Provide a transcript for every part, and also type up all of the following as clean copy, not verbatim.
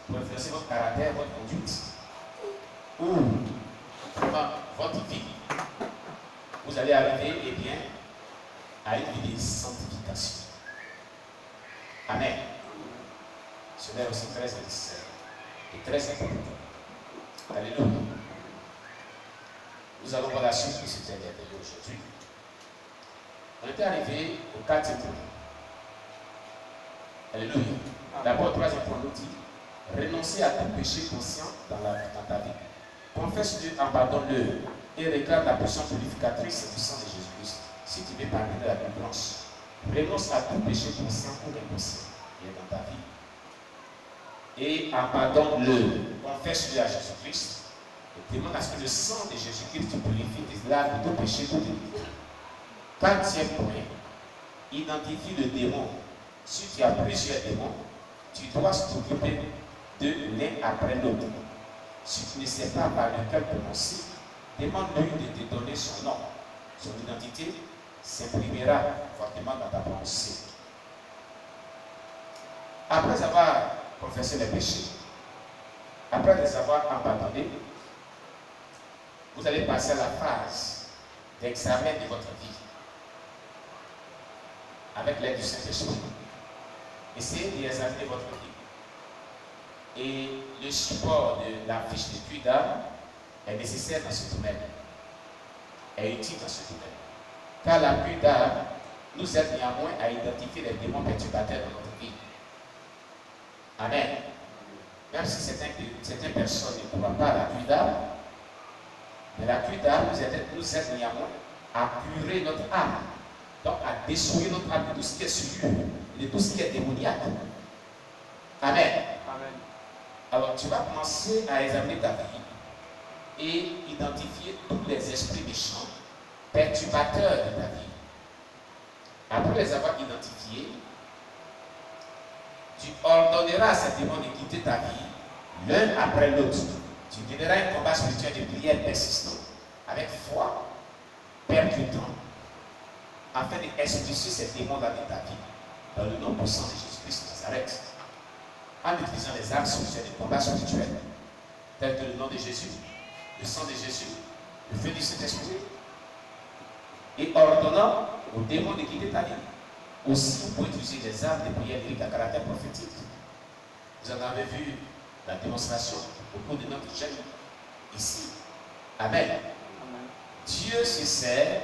pour influencer votre caractère, votre conduite, ou vraiment votre vie, vous allez arriver, eh bien, à une vie de sanctification. Amen. Cela est aussi très nécessaire et très important. Alléluia. Nous allons voir la suite de cet interdit aujourd'hui. On était arrivé au 4e point. Alléluia. D'abord, 3e point nous dit renoncer à tout péché conscient dans ta vie. Confesse Dieu en pardonne-le et réclame la puissance purificatrice du sang de Jésus-Christ. Si tu veux parler de la vie blanche, renonce à tout péché conscient ou inconscient qui est dans ta vie. Et en pardonne-le. Confesse Dieu à Jésus-Christ et demande à ce que le sang de Jésus-Christ te purifie, te lave de tout péché, tout délit. 4e point, identifie le démon. Si tu as plusieurs démons, tu dois t'occuper de l'un après l'autre. Si tu ne sais pas par lequel commencer, demande-lui de te donner son nom. Son identité s'imprimera fortement dans ta pensée. Après avoir confessé les péchés, après les avoir abandonnés, vous allez passer à la phase d'examen de votre vie avec l'aide du Saint-Esprit. Essayez d'examiner votre vie. Et le support de la fiche d'étude d'âme est nécessaire dans ce domaine, est utile dans ce domaine. Car la pluie d'âme nous aide néanmoins à identifier les démons perturbateurs dans notre vie. Amen. Même si certaines personnes ne croient pas à la pluie d'âme, mais la pluie d'âme nous aide néanmoins à purer notre âme, donc à détruire notre âme de tout ce qui est souillure, de tout ce qui est démoniaque. Amen. Amen. Alors tu vas commencer à examiner ta vie et identifier tous les esprits méchants, perturbateurs de ta vie. Après les avoir identifiés, tu ordonneras à ces démons de quitter ta vie l'un après l'autre. Tu donneras un combat spirituel de prière persistant, avec foi, percutant, afin d'expulser ces démons-là de ta vie, dans le nom puissant de Jésus-Christ de Nazareth, en utilisant les armes spirituelles de combat spirituel, tels que le nom de Jésus, le sang de Jésus, le feu du Saint-Esprit, et ordonnant aux démons de quitter ta vie. Aussi, vous pouvez utiliser les armes de prière lyrique à caractère prophétique. Vous en avez vu la démonstration au cours de notre jeûne ici. Amen. Amen. Dieu se sert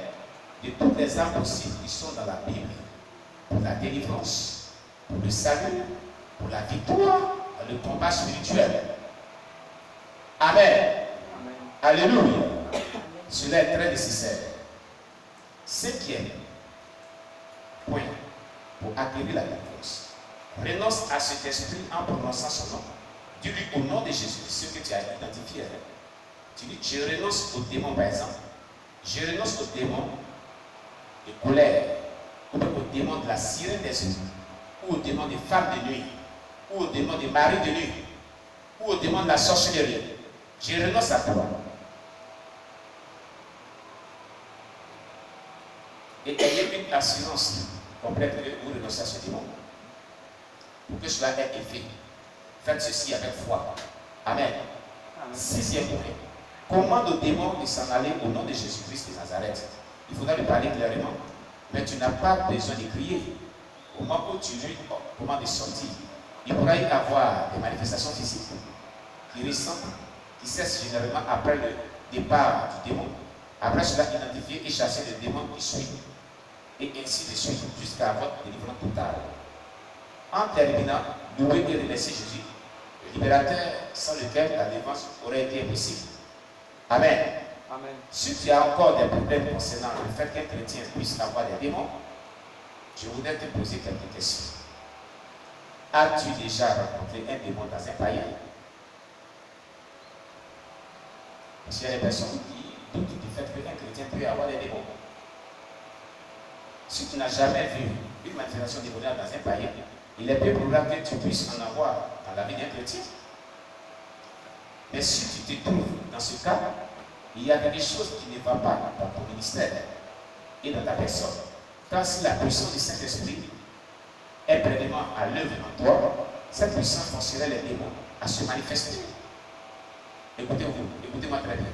de toutes les armes possibles qui sont dans la Bible pour la délivrance, pour le salut, pour la victoire, dans le combat spirituel. Amen. Amen. Alléluia. Cela est très nécessaire. 5e point pour acquérir la délivrance. Renonce à cet esprit en prononçant son nom. Dis-lui au nom de Jésus, ce que tu as identifié. Tu dis, je renonce au démon par exemple. Je renonce au démon de colère, ou au démon de la sirène des eaux, ou au démon des femmes de nuit, ou au démon des maris de nuit, ou au démon de la sorcellerie. Je renonce à toi. Et ayez une assurance complète que vous renoncez à ce démon. Pour que cela ait effet, faites ceci avec foi. Amen. 6e point. Commande au démon de s'en aller au nom de Jésus-Christ de Nazareth. Il faudra lui parler clairement. Mais tu n'as pas besoin de crier. Au moment où tu lui commandes de sortir, il pourra y avoir des manifestations physiques qui ressemblent, qui cessent généralement après le départ du démon. Après cela, identifier et chasser le démon qui suit. Et ainsi de suite, jusqu'à votre délivrance totale. En terminant, louez et remerciez Jésus, le libérateur sans lequel la délivrance aurait été impossible. Amen. Amen. Si tu as encore des problèmes concernant le fait qu'un chrétien puisse avoir des démons, je voudrais te poser quelques questions. As-tu déjà rencontré un démon dans un païen? Parce qu'il y a des personnes qui doutent du fait qu'un chrétien peut avoir des démons. Si tu n'as jamais vu une manifestation démoniaque dans un païen, il est peu probable que tu puisses en avoir dans la vie d'un chrétien. Mais si tu te trouves dans ce cas, il y a des choses qui ne vont pas dans ton ministère et dans ta personne. Car si la puissance du Saint-Esprit est pleinement à l'œuvre en toi, cette puissance forcerait les démons à se manifester. Écoutez-moi très bien.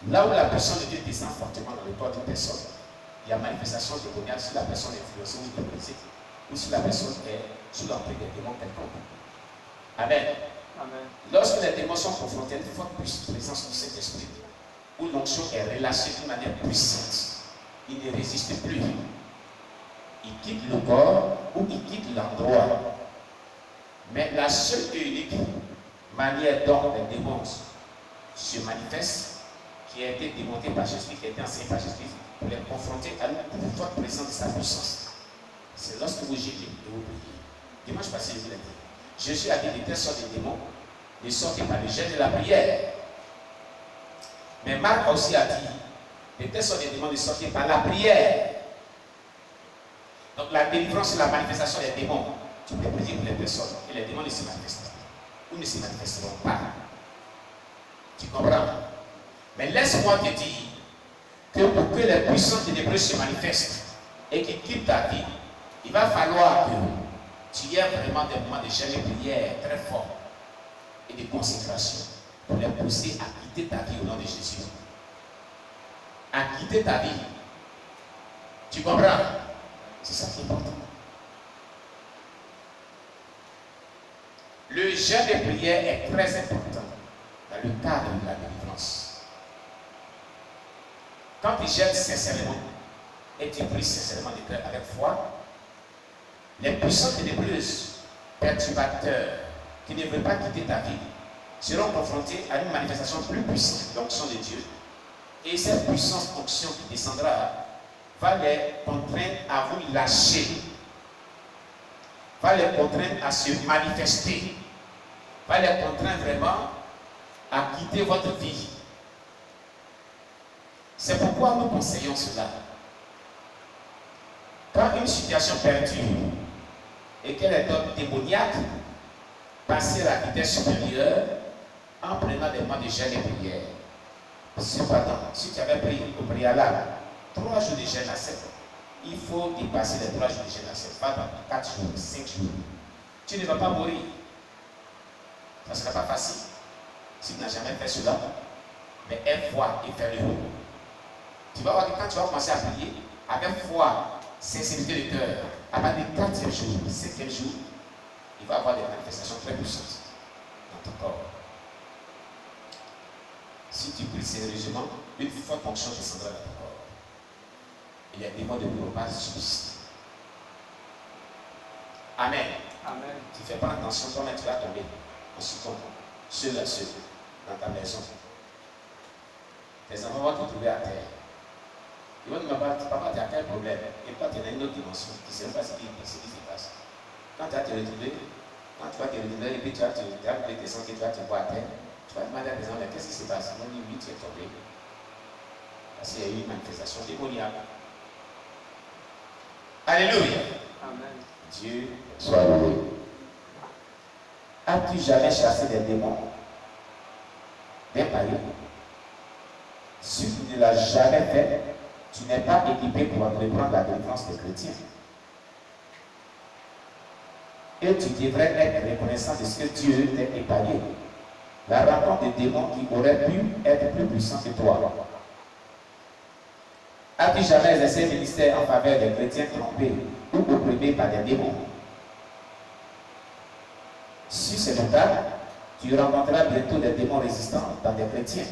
Là où la puissance de Dieu descend fortement dans le corps d'une personne, il y a manifestation démoniaque si la personne est influencée ou hypnotisée, ou si la personne est sous l'emprise des démons quelconques. Amen. Amen. Lorsque les démons sont confrontés à une forte présence du Saint-Esprit, où l'onction est relâchée d'une manière puissante, ils ne résistent plus. Ils quittent le corps ou ils quittent l'endroit. Mais la seule et unique manière dont les démons se manifestent, qui a été démontrée par Jésus, qui a été enseignée par Jésus, pour les confronter à une forte présence de sa puissance, c'est lorsque vous gênez et vous priez. Dimanche passé, je vous l'ai dit. Jésus a dit de telles sortes de démons ne sortent par le jeûne de la prière. Mais Marc aussi a dit de telles sortes de démons ne sortent par la prière. Donc la délivrance, c'est la manifestation des démons. Tu peux prier pour les personnes et les démons ne se manifestent pas. Ou ne se manifesteront pas. Tu comprends? Mais laisse-moi te dire que pour que les puissances ténébreuses se manifestent et qu'ils quittent ta vie, il va falloir que tu aies vraiment des moments de jeûne et prière très forts et de consécration pour les pousser à quitter ta vie au nom de Jésus. À quitter ta vie. Tu comprends? C'est ça qui est important. Le jeûne de prière est très important dans le cadre de la délivrance. Quand tu jeûnes sincèrement et tu pries sincèrement de cœur avec foi, les puissances ténébreuses, perturbateurs, qui ne veulent pas quitter ta vie, seront confrontés à une manifestation plus puissante de l'onction de Dieu. Et cette puissance d'onction qui descendra va les contraindre à vous lâcher, va les contraindre à se manifester, va les contraindre vraiment à quitter votre vie. C'est pourquoi nous conseillons cela. Quand une situation perdure et qu'elle est d'ordre démoniaque, passez à la vitesse supérieure en prenant des moments de jeûne et prière. Cependant, si tu avais pris au préalable 3 jours de jeûne à 7, il faut dépasser les 3 jours de jeûne à 7, pas dans 4 jours, 5 jours. Tu ne vas pas mourir. Ça ne sera pas facile si tu n'as jamais fait cela. Mais aie foi et fais-le. Tu vas voir que quand tu vas commencer à prier, avec foi, sincérité de cœur, à partir du 4e jour, 5e jour, il va y avoir des manifestations très puissantes dans ton corps. Si tu pries sérieusement, une forte fonction descendra dans ton corps. Et les démons de l'Europe subsistent. Amen. Amen. Tu ne fais pas attention, toi-même tu vas tomber en succombe, seul à seul, dans ta maison. Tes enfants vont te trouver à terre. Ils vont te dire, papa, tu as quel problème? Et toi, tu es dans une autre dimension. Tu ne sais pas ce qui se passe. Quand tu vas te retrouver, et puis tu vas te descendre, que tu vas te voir à terre, tu vas demander à tes enfants, qu'est-ce qui se passe? Ils vont dire, oui, tu es tombé. Parce qu'il y a eu une manifestation démoniaque. Alléluia. Amen. Dieu soit loué. As-tu jamais chassé des démons d'un pari? Si tu ne l'as jamais fait, tu n'es pas équipé pour entreprendre la délivrance des chrétiens. Et tu devrais être reconnaissant de ce que Dieu t'a épargné. La rencontre des démons qui auraient pu être plus puissants que toi. As-tu jamais exercé un ministère en faveur des chrétiens trompés ou opprimés par des démons? Si c'est le cas, tu rencontreras bientôt des démons résistants dans des chrétiens.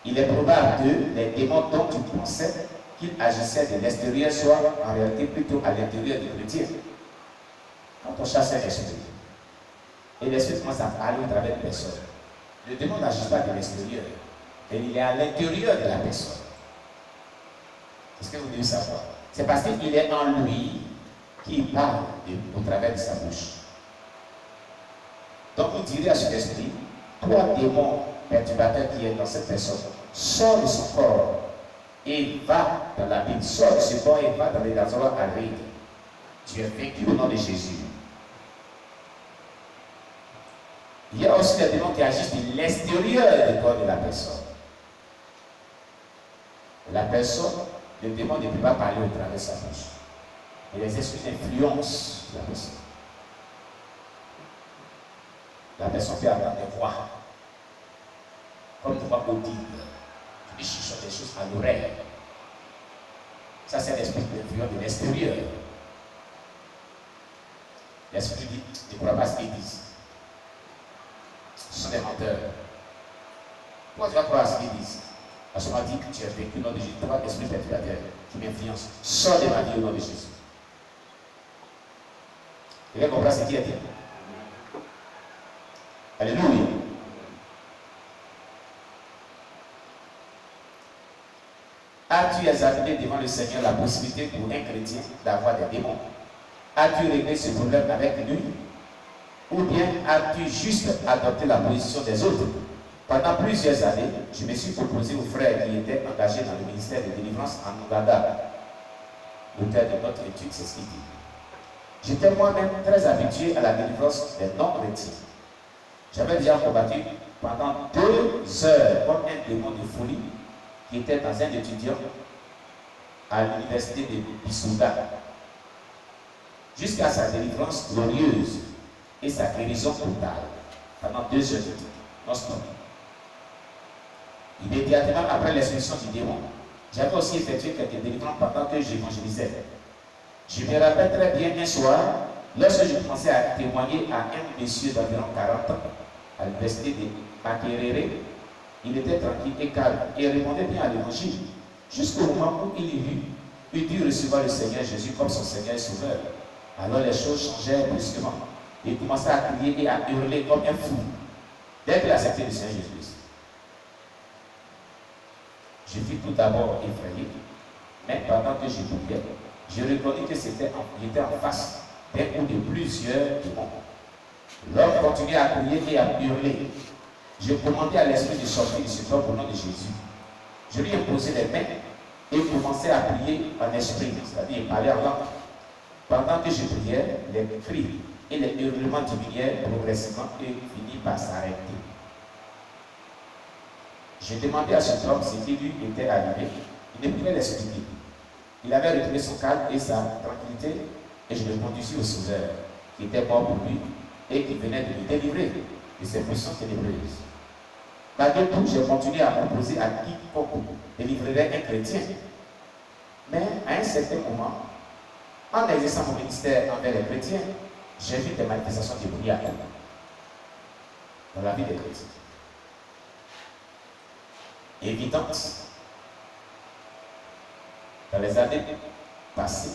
Il est probable que les démons dont tu pensais qu'ils agissaient de l'extérieur soient en réalité plutôt à l'intérieur du chrétien. Quand on chasse un esprit, et l'esprit commence à parler à travers une personne, le démon n'agit pas de l'extérieur, mais il est à l'intérieur de la personne. Est-ce que vous devez savoir? C'est parce qu'il est en lui qu'il parle au travers de sa bouche. Donc vous direz à cet esprit, toi démon perturbateur qui est dans cette personne, sors de son corps et va dans la ville, sors de ce corps et va dans les endroits arides. Tu es vaincu au nom de Jésus. Il y a aussi des démons qui agissent de l'extérieur du corps de la personne. La personne, le démon ne peut pas parler au travers de sa bouche. Et les esprits influencent la personne. La personne peut avoir des voix, comme des voix audibles, qui chuchotent des choses à l'oreille. Ça, c'est l'esprit d'influence de l'extérieur. L'esprit dit, ne crois pas à ce qu'ils disent. Ce sont des menteurs. Pourquoi tu vas croire à ce qu'ils disent? Parce qu'on m'a dit que tu as vécu au nom de Jésus. Toi, esprit perturbateur, qui m'influence. Sors de ma vie au nom de Jésus. Vous avez compris ce qu'il a dit? Alléluia. As-tu examiné devant le Seigneur la possibilité pour un chrétien d'avoir des démons? As-tu réglé ce problème avec lui? Ou bien as-tu juste adopté la position des autres? Pendant plusieurs années, je me suis proposé aux frères qui étaient engagés dans le ministère de délivrance en Ouganda. L'auteur de notre étude, c'est ce qu'il dit. J'étais moi-même très habitué à la délivrance des non-chrétiens. J'avais déjà combattu pendant 2 heures comme un démon de folie qui était dans un étudiant à l'université de Bissouda, jusqu'à sa délivrance glorieuse et sa guérison totale pendant 2 heures de temps, non-stop. Immédiatement après l'expulsion du démon, j'avais aussi effectué quelques délivrances pendant que j'évangélisais. Je me rappelle très bien un soir, lorsque je commençais à témoigner à un monsieur d'environ 40 ans à l'université de Makerere. Il était tranquille et calme et répondait bien à l'évangile, jusqu'au moment où il dut recevoir le Seigneur Jésus comme son Seigneur et Sauveur. Alors les choses changèrent brusquement. Il commença à crier et à hurler comme un fou dès qu'il a accepté le Seigneur Jésus. Je fus tout d'abord effrayé, mais pendant que je priais, je reconnus que j'étais en face d'un coup de plusieurs démons. L'homme continuait à crier et à hurler. Je commandais à l'esprit de sortir de ce corps au nom de Jésus. Je lui imposais les mains et commençais à prier en esprit, c'est-à-dire parler en langue. Pendant que je priais, les cris et les hurlements diminuèrent progressivement et finirent par s'arrêter. J'ai demandé à cet homme ce qui lui était arrivé. Il ne pouvait l'expliquer. Il avait retrouvé son calme et sa tranquillité, et je le conduisis au Sauveur, qui était mort pour lui et qui venait de le délivrer de ses puissances ténébreuses. Malgré tout, j'ai continué à proposer à quiconque délivrerait un chrétien. Mais à un certain moment, en exerçant mon ministère envers les chrétiens, j'ai vu des manifestations de prière dans la vie des chrétiens. Évidentes. Dans les années passées,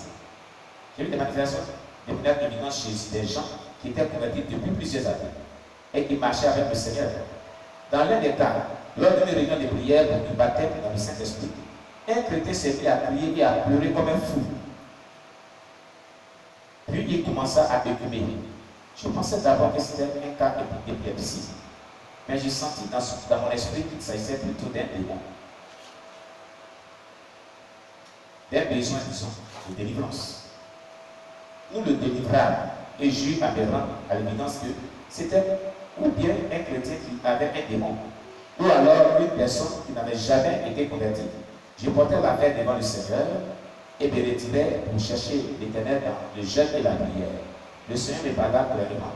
j'ai vu des manifestations de prière évidentes chez des gens qui étaient convertis depuis plusieurs années et qui marchaient avec le Seigneur. Dans l'un des cas, lors d'une réunion de prière pour du baptême dans le Saint-Esprit, un chrétien s'est mis à crier et à pleurer comme un fou. Puis il commença à écumer. Je pensais d'abord que c'était un cas d'épilepsie, mais j'ai senti dans mon esprit qu'il s'agissait plutôt d'un démon. D'un besoin, disons, de délivrance. Nous le délivrâmes et j'eus à l'évidence que c'était ou bien un chrétien qui avait un démon, ou alors une personne qui n'avait jamais été convertie. Je portais la main devant le Seigneur et me retirais pour chercher l'Éternel dans le jeûne et la prière. Le Seigneur me parla clairement.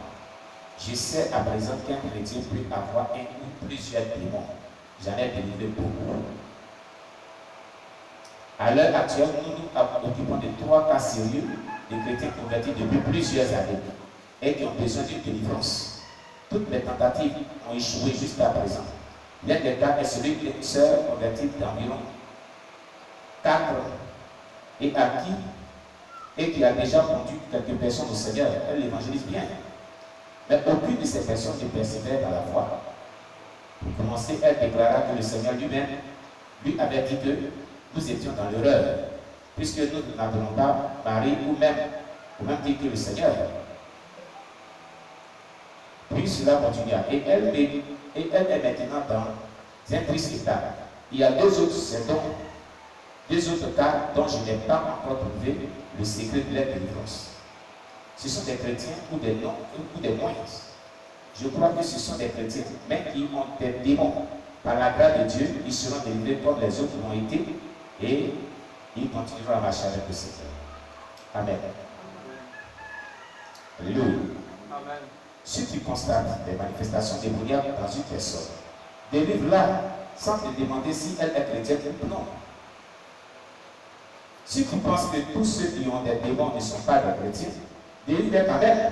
Je sais à présent qu'un chrétien peut avoir un ou plusieurs démons. J'en ai délivré beaucoup. À l'heure actuelle, nous nous occupons de 3 cas sérieux de chrétiens convertis depuis plusieurs années et qui ont besoin d'une délivrance. Toutes les tentatives ont échoué jusqu'à présent. L'un des cas est celui d'une sœur convertie d'environ 4 ans et qui a déjà conduit quelques personnes au Seigneur. Elle l'évangélise bien. Mais aucune de ces personnes ne persévère dans la foi. Pour commencer, elle déclara que le Seigneur lui-même lui avait dit que nous étions dans l'erreur, puisque nous n'appelons pas Marie ou même dit que le Seigneur. Puis cela continua. Et elle est maintenant dans un triste état. Il y a 2 autres cas dont je n'ai pas encore trouvé le secret de leur délivrance. Ce sont des chrétiens ou des non ou des moyens. Je crois que ce sont des chrétiens, mais qui ont des démons. Par la grâce de Dieu, ils seront délivrés comme les autres l'ont été et ils continueront à marcher avec le Seigneur. Amen. Alléluia. Amen. Si tu constates des manifestations démoniaques dans une personne, délivre-la sans te demander si elle est chrétienne ou non. Si tu penses que tous ceux qui ont des démons ne sont pas des chrétiens, délivre-les quand même.